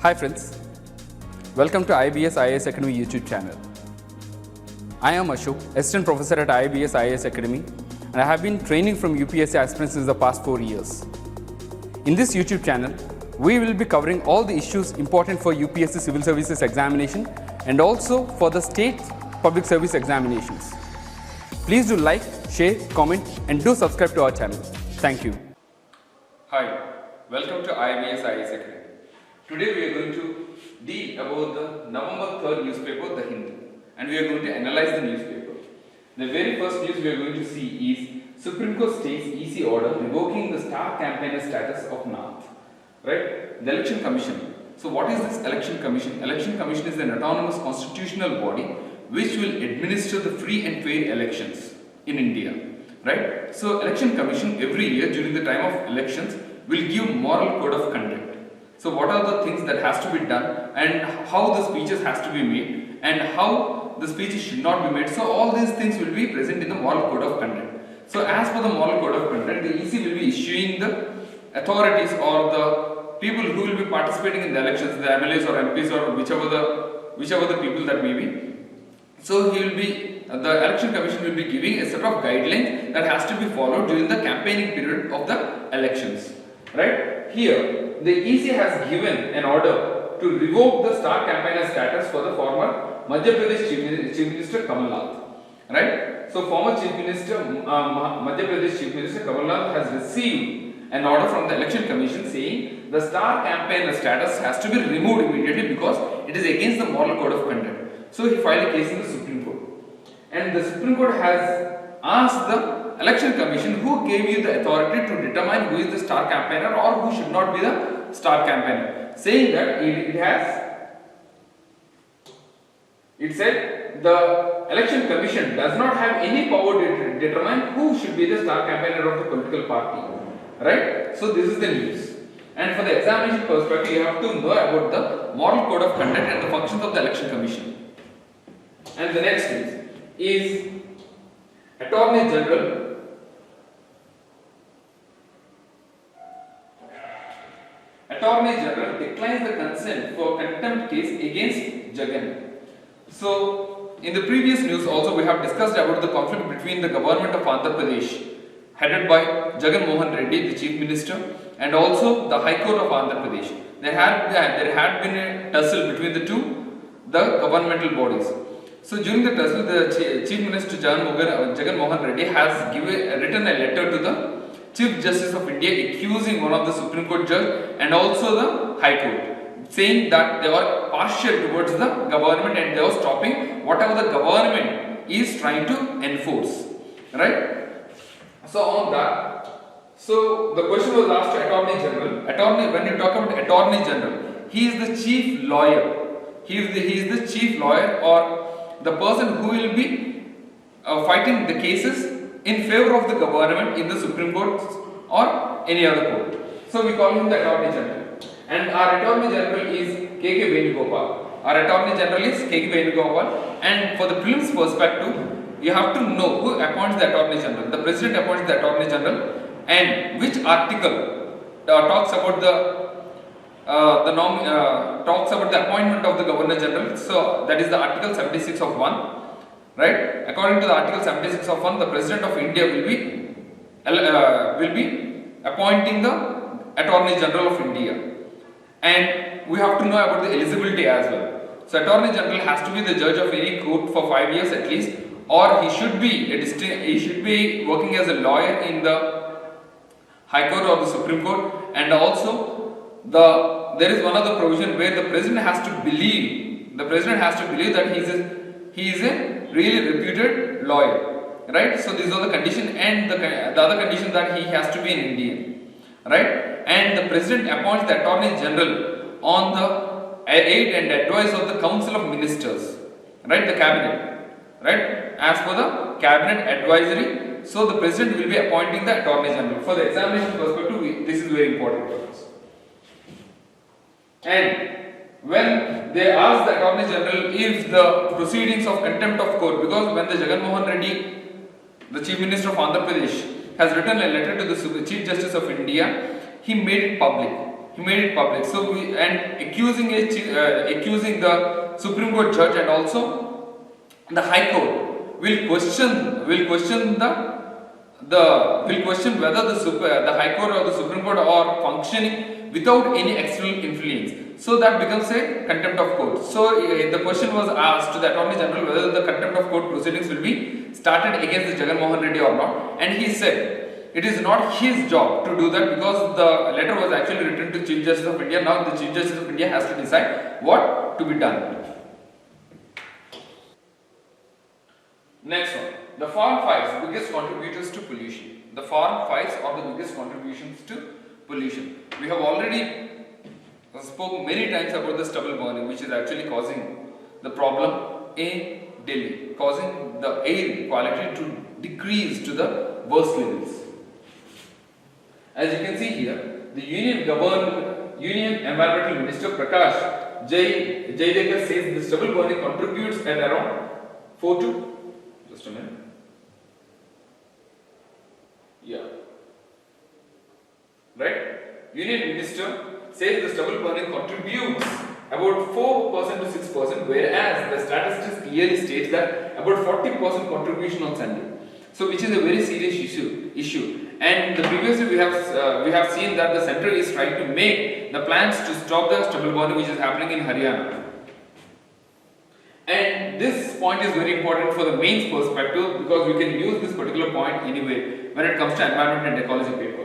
Hi friends, welcome to IBS IAS Academy YouTube channel. I am Ashok, Assistant Professor at IBS IAS Academy, and I have been training from UPSC aspirants since the past 4 years. In this YouTube channel, we will be covering all the issues important for UPSC Civil Services examination and also for the state public service examinations. Please do like, share, comment and do subscribe to our channel. Thank you. Hi, welcome to IBS IAS Academy. Today we are going to deal about the November 3rd newspaper, The Hindu, and we are going to analyze the newspaper. The very first news we are going to see is Supreme Court stays EC order revoking the star campaigner status of Nath. Right? The Election Commission. So what is this Election Commission? Election Commission is an autonomous constitutional body which will administer the free and fair elections in India. Right? So Election Commission every year during the time of elections will give moral code of conduct. So what are the things that has to be done and how the speeches has to be made and how the speeches should not be made. So all these things will be present in the moral code of conduct. So as per the moral code of conduct, the EC will be issuing the authorities or the people who will be participating in the elections, the MLAs or MPs or whichever the people that may be. So the Election Commission will be giving a set of guidelines that has to be followed during the campaigning period of the elections. Right? Here, the EC has given an order to revoke the star campaigner status for the former Madhya Pradesh Chief Minister Kamal Nath. Right? So, former Chief Minister, Madhya Pradesh Chief Minister Kamal Nath has received an order from the Election Commission saying the star campaigner status has to be removed immediately because it is against the moral code of conduct. So, he filed a case in the Supreme Court. And the Supreme Court has asked the Election Commission who gave you the authority to determine who is the star campaigner or who should not be the star campaigner, saying that it said the Election Commission does not have any power to determine who should be the star campaigner of the political party. Right? So this is the news. And for the examination perspective, you have to know about the moral code of conduct and the functions of the Election Commission. And the next news is Attorney General declines the consent for contempt case against Jagan. So, in the previous news also we have discussed about the conflict between the government of Andhra Pradesh headed by Jagan Mohan Reddy, the Chief Minister, and also the High Court of Andhra Pradesh. There had been a tussle between the governmental bodies. So during the tussle, the Chief Minister Jagan Mohan Reddy has written a letter to the Chief Justice of India accusing one of the Supreme Court judge and also the High Court, saying that they were partial towards the government and they were stopping whatever the government is trying to enforce. Right? So on that, so the question was asked to Attorney General. When you talk about Attorney General, he is the chief lawyer. He is the chief lawyer or the person who will be fighting the cases in favor of the government in the Supreme Court or any other court. So we call him the Attorney General. And our Attorney General is K.K. Venugopal. Our Attorney General is K.K. Venugopal. And for the prelims perspective, you have to know who appoints the Attorney General. The President appoints the Attorney General and which article talks about talks about the appointment of the Governor General. So that is the Article 76 of 1. Right? According to the Article 76 of 1, the President of India will be appointing the Attorney General of India. And we have to know about the eligibility as well. So Attorney General has to be the judge of any court for 5 years at least, or he should be working as a lawyer in the High Court or the Supreme Court, and also there is one other provision where the President has to believe that he is a really reputed lawyer. Right? So these are the conditions, and the other condition that he has to be an Indian. Right? And the President appoints the Attorney General on the aid and advice of the Council of Ministers. Right? The Cabinet. Right? As per the Cabinet advisory, so the President will be appointing the Attorney General. For the examination perspective, this is very important for us. And when they ask the Attorney General if the proceedings of contempt of court, because when the Jagan Mohan Reddy, the Chief Minister of Andhra Pradesh, has written a letter to the Chief Justice of India, he made it public. He made it public. So and accusing the Supreme Court judge and also the High Court will question whether the High Court or the Supreme Court are functioning without any external influence. So that becomes a contempt of court. So the question was asked to the Attorney General whether the contempt of court proceedings will be started against the Jagan Mohan Reddy or not, and he said it is not his job to do that because the letter was actually written to Chief Justice of India. Now the Chief Justice of India has to decide what to be done. Next one, the foreign fires, biggest contributors to pollution. The foreign fires are the biggest contributions to pollution. We have already spoke many times about the stubble burning, which is actually causing the problem in Delhi, causing the air quality to decrease to the worst levels. As you can see here, the Union Environmental Minister Prakash Jayadekar says the stubble burning contributes at around 4 to just a minute. Yeah. Right? Union Minister says the stubble burning contributes about 4% to 6%, whereas the statistics clearly states that about 40% contribution on Sunday. So, which is a very serious issue. And previously we have seen that the center is trying to make the plans to stop the stubble burning which is happening in Haryana. And this point is very important for the mains perspective because we can use this particular point anyway when it comes to environment and ecology paper.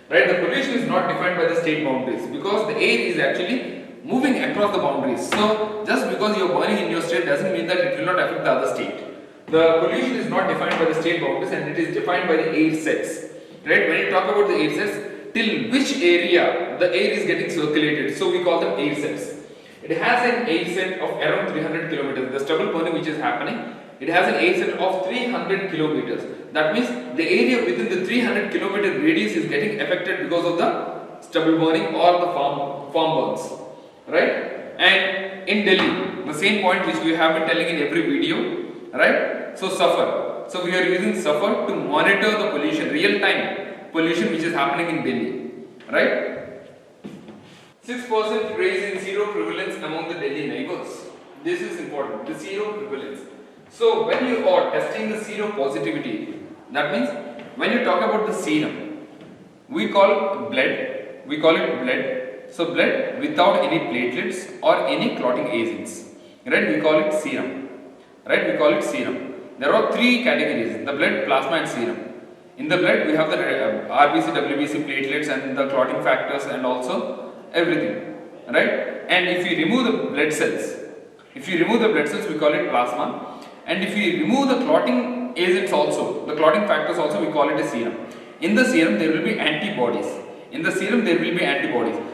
Right? The pollution is not defined by the state boundaries because the air is actually moving across the boundaries. So just because you are burning in your state doesn't mean that it will not affect the other state. The pollution is not defined by the state boundaries and it is defined by the air sets. Right? When you talk about the air sets, till which area the air is getting circulated, so we call them air sets. It has an air set of around 300 kilometers. The stubble burning which is happening, it has an air set of 300 kilometers. That means the area within the 300 kilometer radius is getting affected because of the stubble burning or the farm burns. Right? And in Delhi, the same point which we have been telling in every video, right? So SAFAR. So we are using SAFAR to monitor the pollution, real-time pollution which is happening in Delhi, right? 6% raise in zero prevalence among the Delhi neighbors. This is important, the zero prevalence. So when you are testing the zero positivity, that means when you talk about the serum, we call it blood. So blood without any platelets or any clotting agents, right? We call it serum, right? We call it serum. There are three categories: the blood, plasma, and serum. In the blood, we have the RBC, WBC, platelets, and the clotting factors, and also everything, right? And if you remove the blood cells, we call it plasma. And if you remove the clotting agents also, the clotting factors also, we call it a serum. In the serum, there will be antibodies.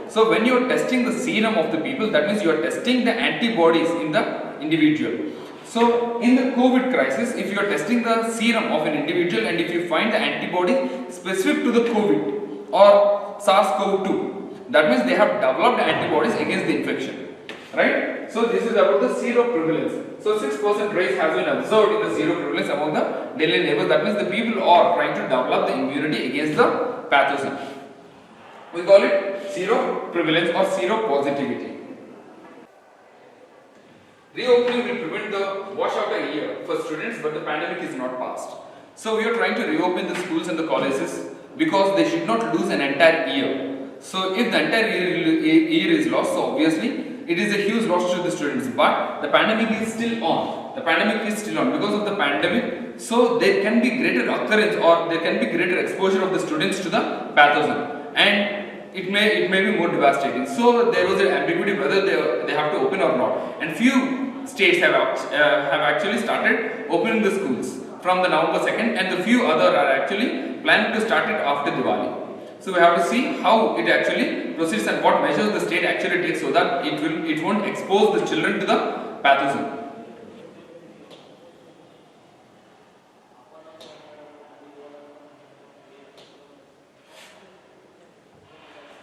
So when you are testing the serum of the people, that means you are testing the antibodies in the individual. So in the COVID crisis, if you are testing the serum of an individual and if you find the antibody specific to the COVID or SARS-CoV-2, that means they have developed antibodies against the infection, right? So this is about the zero prevalence. So 6% rise has been observed in the zero prevalence among the Delhi neighbors. That means the people are trying to develop the immunity against the pathogen. We call it zero prevalence or zero positivity. Reopening will prevent the washout a year for students, but the pandemic is not past. So we are trying to reopen the schools and the colleges because they should not lose an entire year. So if the entire year is lost, so obviously it is a huge loss to the students. But the pandemic is still on. Because of the pandemic. So there can be greater occurrence or there can be greater exposure of the students to the pathogen, and it may be more devastating. So there was an ambiguity whether they have to open or not. And few states have actually started opening the schools from the November 2nd, and the few other are actually planning to start it after Diwali. So we have to see how it actually proceeds and what measures the state actually takes so that it won't expose the children to the pathogen.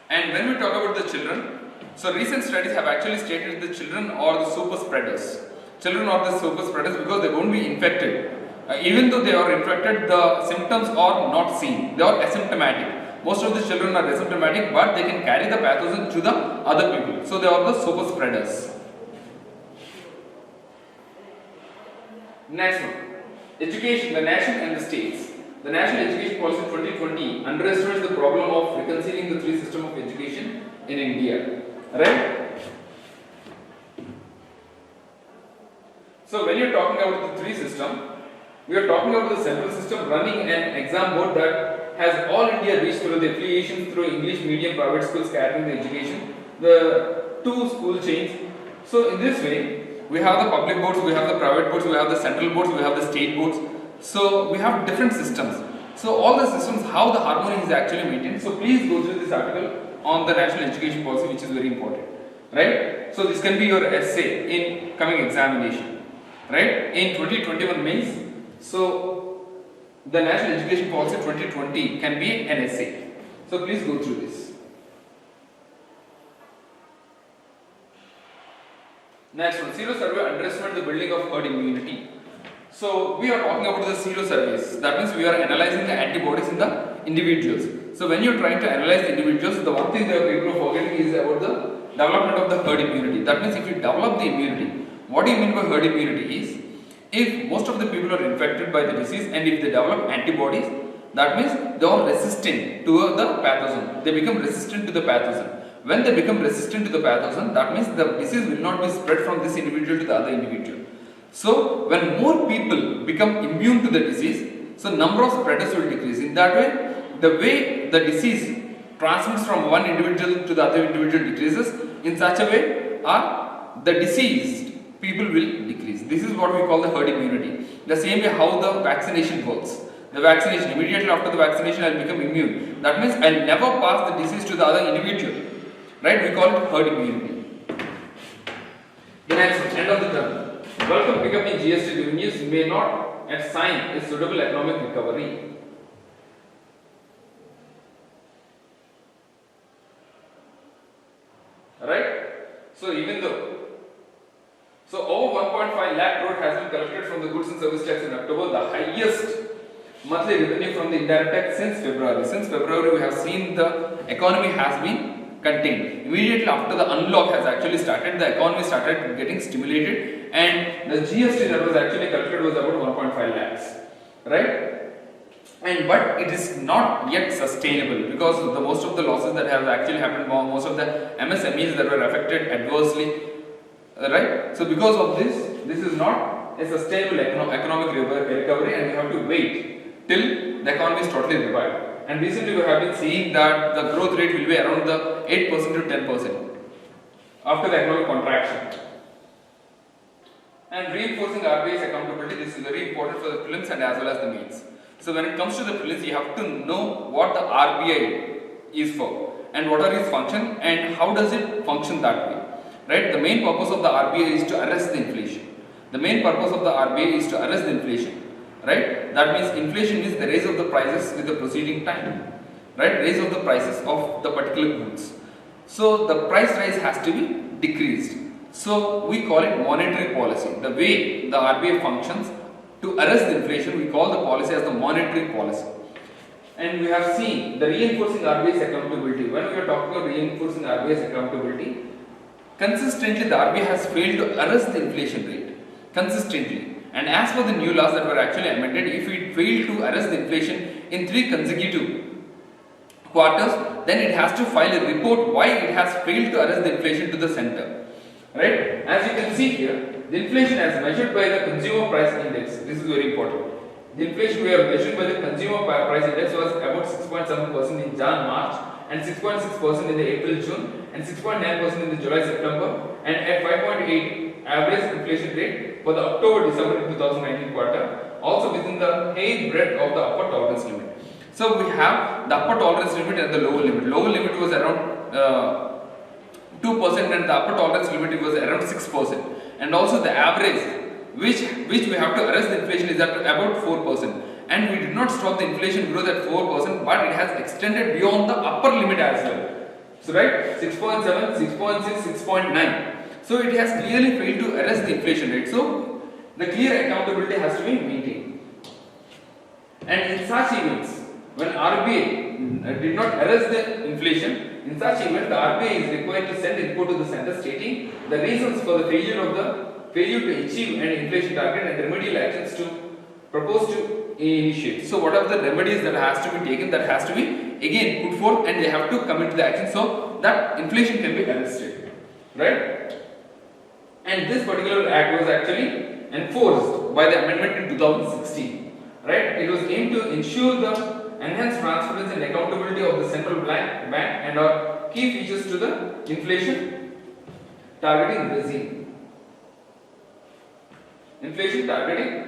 And when we talk about the children, so recent studies have actually stated the children are the super spreaders. Because they won't be infected. Even though they are infected, the symptoms are not seen. They are asymptomatic. most of the children are asymptomatic, but they can carry the pathogen to the other people. So they are the super spreaders. Next one, education, the nation and the states. The National Education Policy 2020 underestimates the problem of reconciling the three systems of education in India. Right? So when you are talking about the three system, we are talking about the central system running an exam board that has all India reached through the affiliations through English medium private schools carrying the education, the two school chains. So in this way, we have the public boards, we have the private boards, we have the central boards, we have the state boards. So we have different systems. So all the systems, how the harmony is actually maintained. So please go through this article on the National Education Policy, which is very important. Right? So this can be your essay in coming examination. Right? In 2021 mains. So the National Education Policy 2020 can be an essay. So please go through this. Next one, sero survey underestimate the building of herd immunity. So we are talking about the sero surveys. That means we are analyzing the antibodies in the individuals. So when you are trying to analyze the individuals, the one thing that people are forgetting is about the development of the herd immunity. That means if you develop the immunity, what do you mean by herd immunity is, if most of the people are infected by the disease and if they develop antibodies, that means they are resistant to the pathogen. They become resistant to the pathogen. When they become resistant to the pathogen, that means the disease will not be spread from this individual to the other individual. So when more people become immune to the disease, so number of spreaders will decrease. In that way, the way the disease transmits from one individual to the other individual decreases, in such a way the diseased people will decrease. This is what we call the herd immunity. The same way how the vaccination works. The vaccination, immediately after the vaccination I will become immune. That means I will never pass the disease to the other individual. Right? We call it herd immunity. The next one, end of the term. Welcome pickup in GST revenues may not at sign a suitable economic recovery. Right? So even though over 1.5 lakh crore has been collected from the goods and service tax in October, the highest monthly revenue from the indirect tax since February. Since February, we have seen the economy has been contained. Immediately after the unlock has actually started, the economy started getting stimulated, and the GST that was actually collected was about 1.5 lakhs. Right? But it is not yet sustainable because most of the losses that have actually happened, most of the MSMEs that were affected adversely. Right? So because of this is not a sustainable economic recovery, and we have to wait till the economy is totally revived. And recently we have been seeing that the growth rate will be around the 8% to 10% after the economic contraction. And reinforcing RBI's accountability, this is very important for the prelims and as well as the mains. So when it comes to the prelims, you have to know what the RBI is for and what are its function and how does it function that way. Right? The main purpose of the RBI is to arrest the inflation. The main purpose of the RBI is to arrest the inflation. Right? That means inflation is the rise of the prices with the preceding time. Right? Rise of the prices of the particular goods. So the price rise has to be decreased. So we call it monetary policy. The way the RBI functions to arrest the inflation, we call the policy as the monetary policy. And we have seen the reinforcing RBI's accountability. When we are talking about reinforcing RBI's accountability, consistently the RBI has failed to arrest the inflation rate. Consistently. And as per the new laws that were actually amended, if it failed to arrest the inflation in 3 consecutive quarters, then it has to file a report why it has failed to arrest the inflation to the center. Right? As you can see here, the inflation as measured by the consumer price index, this is very important. The inflation we have measured by the consumer price index was about 6.7% in Jan-March and 6.6% in the April-June and 6.9% in the July-September and at 5.8 average inflation rate for the October-December 2019 quarter, also within the hair breadth of the upper tolerance limit. So we have the upper tolerance limit and the lower limit. Lower limit was around 2% and the upper tolerance limit was around 6%. And also the average which we have to arrest the inflation is at about 4%. And we did not stop the inflation growth at 4%, but it has extended beyond the upper limit as well. So right, 6.7, 6.6, 6.9. So it has clearly failed to arrest the inflation rate. So the clear accountability has to be maintained. And in such events, when RBI did not arrest the inflation, in such event the RBI is required to send report to the center stating the reasons for the failure to achieve an inflation target and remedial actions to propose to initiate. So what are the remedies that has to be taken, that has to be again put forth, and they have to come into the action so that inflation can be arrested, right? And this particular act was actually enforced by the amendment in 2016, right? It was aimed to ensure the enhanced transparency and accountability of the central bank and are key features to the inflation targeting regime. Inflation targeting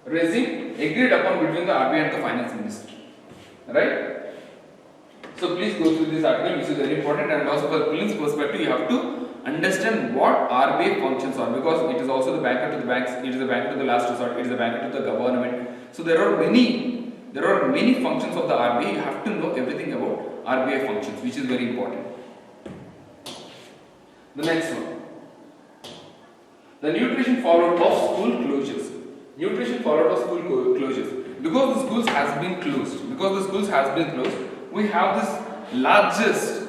regime agreed upon between the RBI and the finance minister, right? So please go through this article, which is very important, and also for prelims perspective you have to understand what RBI functions are, because it is also the banker to the banks, it is the banker to the last resort, it is the banker to the government. So there are many functions of the RBI. You have to know everything about RBI functions, which is very important. The next one, the nutrition fallout of school closures. Nutrition fallout of school closures. Because the schools has been closed, we have this largest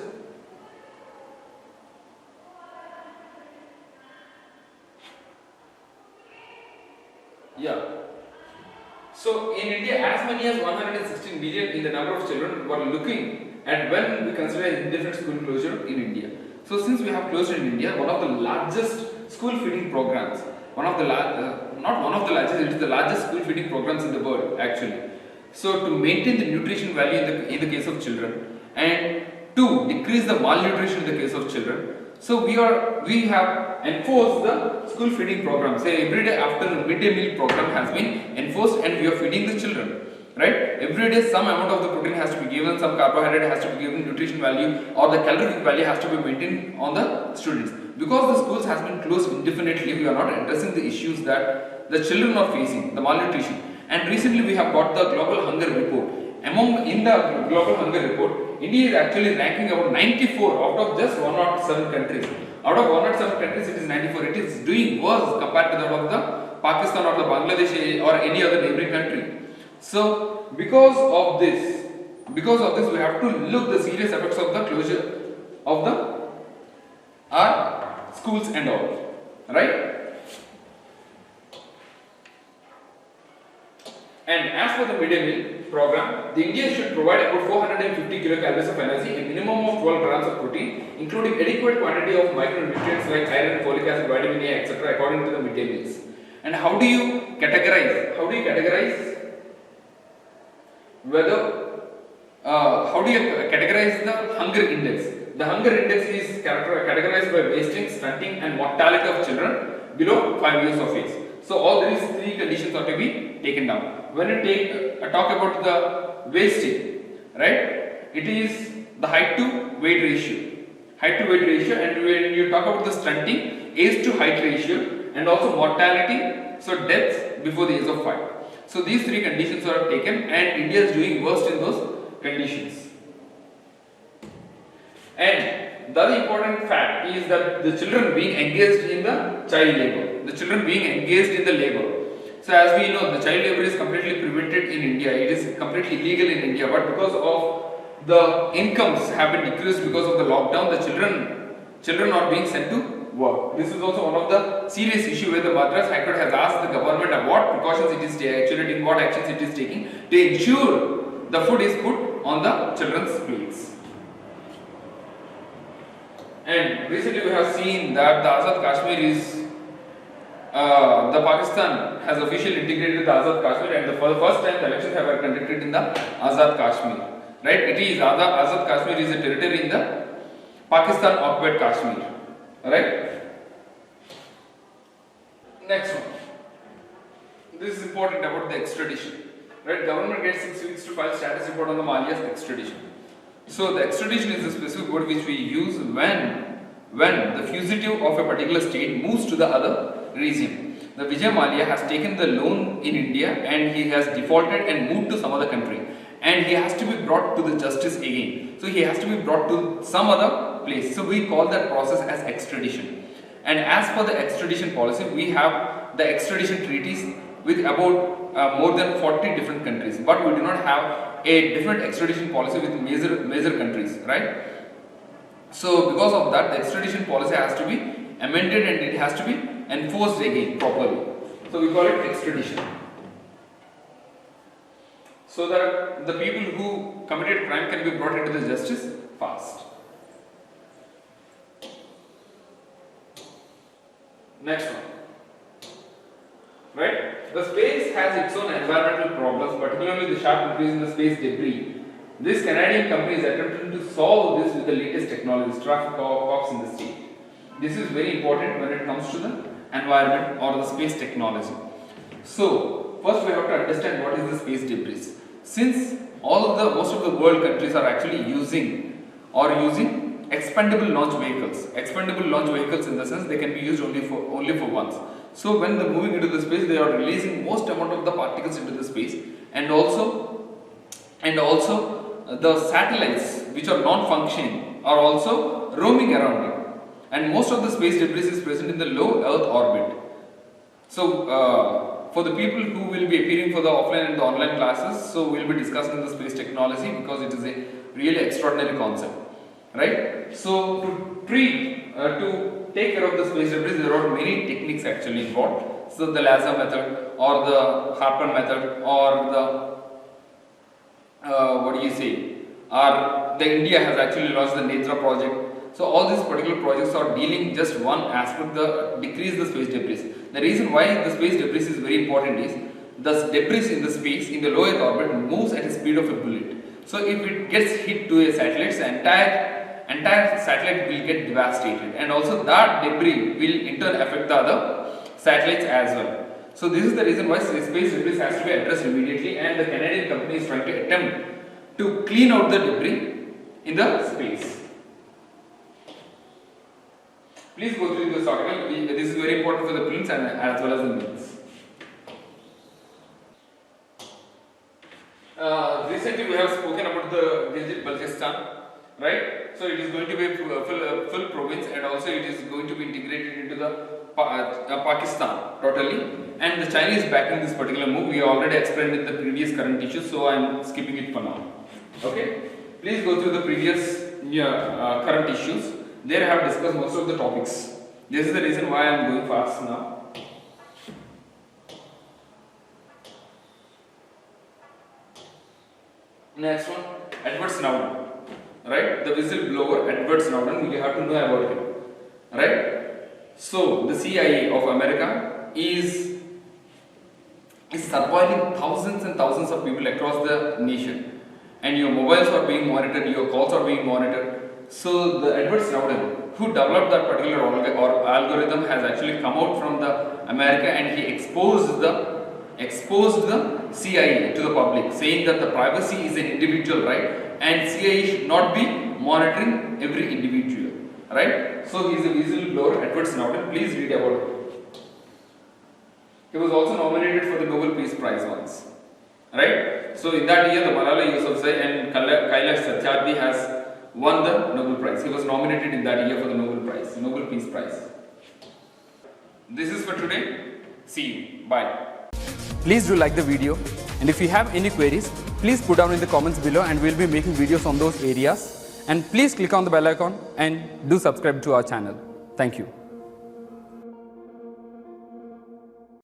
So in India, as many as 116 million in the number of children were looking at when we consider indifferent school closure in India. So since we have closed in India, one of the largest school feeding programs, not one of the largest, it is the largest school feeding programs in the world actually. So to maintain the nutrition value in the case of children, and to decrease the malnutrition in the case of children, so we have enforced the school feeding program. Say every day after midday meal program has been enforced, and we are feeding the children, right? Every day some amount of the protein has to be given, some carbohydrate has to be given, nutrition value or the calorific value has to be maintained on the students. Because the schools has been closed indefinitely, we are not addressing the issues that the children are facing, the malnutrition. And recently we have got the global hunger report. In the global hunger report, India is actually ranking about 94 out of just 107 countries. Out of 107 countries, it is 94. It is doing worse compared to that of the Pakistan or the Bangladesh or any other neighboring country. So because of this, we have to look the serious effects of the closure of our schools and all, right? And as for the midday meal program, the India should provide about 450 kilocalories of energy, a minimum of 12 grams of protein, including adequate quantity of micronutrients like iron, folic acid, vitamin A, etc., according to the midday meals. And how do you categorize? How do you categorize the hunger index? The hunger index is categorized by wasting, stunting, and mortality of children below 5 years of age. So all these three conditions are to be taken down. When you talk about the wasting, right? It is the height to weight ratio. And when you talk about the stunting, age to height ratio, and also mortality, so deaths before the age of 5. So these three conditions are taken, and India is doing worst in those conditions. And the other important fact is that the children being engaged in the child labor. So as we know, the child labor is completely prevented in India. It is completely illegal in India. But because of the incomes have been decreased because of the lockdown, the children are being sent to work. This is also one of the serious issue where the Madras High Court has asked the government what precautions it is actually taking, what actions it is taking to ensure the food is put on the children's plates. And recently we have seen that the Azad Kashmir is the Pakistan has officially integrated the Azad Kashmir, and for the first time the elections have been conducted in the Azad Kashmir. Right? It is Azad Kashmir is a territory in the Pakistan occupied Kashmir. Right? Next one. This is important about the extradition. Right? Government gets 6 weeks to file status report on the Malia's extradition. So the extradition is a specific word which we use when the fugitive of a particular state moves to the other region. The Vijay Mallya has taken the loan in India and he has defaulted and moved to some other country, and he has to be brought to the justice again. So he has to be brought to some other place. So we call that process as extradition. And as per the extradition policy, we have the extradition treaties with about more than 40 different countries, but we do not have a different extradition policy with major countries, right? So because of that, the extradition policy has to be amended and it has to be enforced again properly. So we call it extradition. So that the people who committed crime can be brought into the justice fast. Next one. Right? The space has its own environmental problems, particularly the sharp increase in the space debris. This Canadian company is attempting to solve this with the latest technologies, traffic cops in the state. This is very important when it comes to the environment or the space technology. So, first we have to understand what is the space debris. Since most of the world countries are actually using expendable launch vehicles. Expendable launch vehicles in the sense they can be used only for once. So when they're moving into the space, they are releasing most amount of the particles into the space, and also the satellites which are non-functioning are also roaming around it, and most of the space debris is present in the low Earth orbit. So for the people who will be appearing for the offline and the online classes, so we will be discussing the space technology because it is a really extraordinary concept, right? So to take care of the space debris, there are many techniques actually involved. So the laser method or the Harper method or the India has actually launched the Netra project. So all these particular projects are dealing just one aspect, the decrease the space debris. The reason why the space debris is very important is the debris in the space in the low Earth orbit moves at the speed of a bullet. So if it gets hit to a satellite, the entire satellite will get devastated, and also that debris will in turn affect the other satellites as well. So this is the reason why space debris has to be addressed immediately, and the Canadian company is trying to attempt to clean out the debris in the space. Please go through this article. This is very important for the prelims and as well as the mains. Recently we have spoken about the Gilgit-Baltistan, right? So it is going to be a full province, and also it is going to be integrated into the Pakistan totally, and the Chinese backing this particular move. We already explained in the previous current issues, so I am skipping it for now. Okay, please go through the previous current issues. There I have discussed most of the topics. This is the reason why I am going fast now. Next one, Edward Snowden, right? The whistleblower Edward Snowden, we have to know about him, right? So the CIA of America is surveilling thousands and thousands of people across the nation, and your mobiles are being monitored, your calls are being monitored. So the Edward Snowden, who developed that particular algorithm, has actually come out from the America, and he exposed the CIA to the public, saying that the privacy is an individual right, and CIA should not be monitoring every individual, right? So he is a whistleblower, Edward Snowden. Please read about him. He was also nominated for the Nobel Peace Prize once, right? So in that year, the Malala Yousafzai and Kailash Satyarthi has won the Nobel Prize. He was nominated in that year for the Nobel Peace Prize. This is for today. See you. Bye. Please do like the video, and if you have any queries, please put down in the comments below, and we'll be making videos on those areas. And please click on the bell icon and do subscribe to our channel. Thank you.